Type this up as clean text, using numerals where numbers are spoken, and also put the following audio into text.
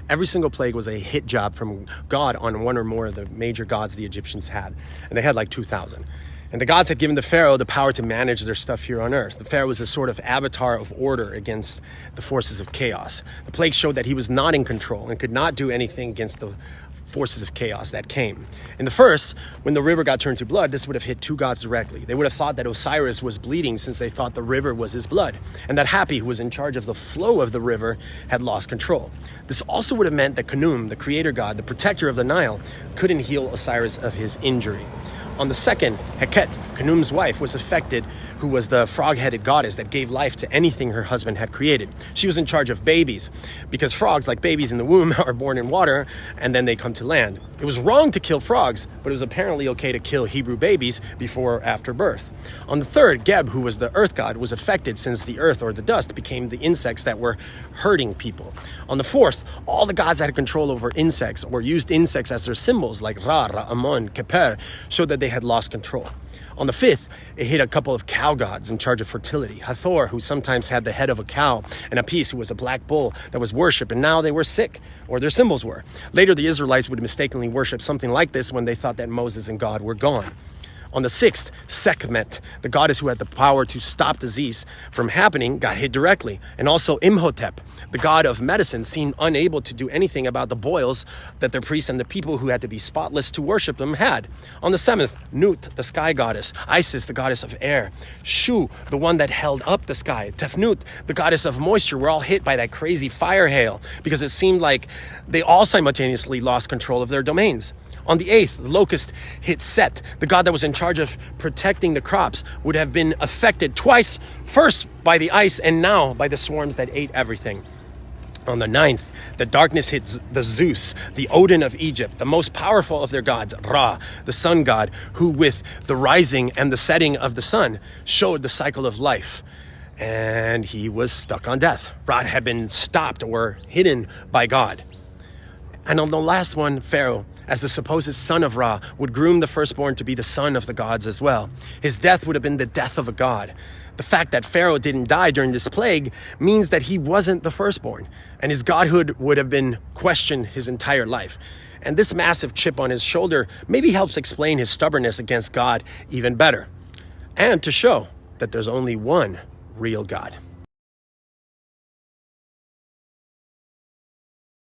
Every single plague was a hit job from God on one or more of the major gods the Egyptians had. And they had like 2,000. And the gods had given the Pharaoh the power to manage their stuff here on earth. The Pharaoh was a sort of avatar of order against the forces of chaos. The plague showed that he was not in control and could not do anything against the forces of chaos that came. In the first, when the river got turned to blood, this would have hit two gods directly. They would have thought that Osiris was bleeding since they thought the river was his blood, and that Hapi, who was in charge of the flow of the river, had lost control. This also would have meant that Khnum, the creator god, the protector of the Nile, couldn't heal Osiris of his injury. On the second, Heket, Khnum's wife, was affected, who was the frog-headed goddess that gave life to anything her husband had created. She was in charge of babies, because frogs, like babies in the womb, are born in water, and then they come to land. It was wrong to kill frogs, but it was apparently okay to kill Hebrew babies before or after birth. On the third, Geb, who was the earth god, was affected since the earth or the dust became the insects that were hurting people. On the fourth, all the gods that had control over insects or used insects as their symbols, like Ra, Ra-Amon, Keper, showed that they had lost control. On the fifth, it hit a couple of cow gods in charge of fertility. Hathor, who sometimes had the head of a cow, and Apis, who was a black bull that was worshipped, and now they were sick, or their symbols were. Later, the Israelites would mistakenly worship something like this when they thought that Moses and God were gone. On the sixth, Sekhmet, the goddess who had the power to stop disease from happening, got hit directly. And also Imhotep, the god of medicine, seemed unable to do anything about the boils that their priests and the people who had to be spotless to worship them had. On the seventh, Nut, the sky goddess, Isis, the goddess of air, Shu, the one that held up the sky, Tefnut, the goddess of moisture, were all hit by that crazy fire hail because it seemed like they all simultaneously lost control of their domains. On the eighth, the locust hit Set, the god that was in charge of protecting the crops, would have been affected twice, first by the ice and now by the swarms that ate everything. On the ninth, the darkness hit the Zeus, the Odin of Egypt, the most powerful of their gods, Ra, the sun god, who with the rising and the setting of the sun showed the cycle of life. And he was stuck on death. Ra had been stopped or hidden by God. And on the last one, Pharaoh, as the supposed son of Ra, would groom the firstborn to be the son of the gods as well. His death would have been the death of a god. The fact that Pharaoh didn't die during this plague means that he wasn't the firstborn, and his godhood would have been questioned his entire life. And this massive chip on his shoulder maybe helps explain his stubbornness against God even better, and to show that there's only one real God.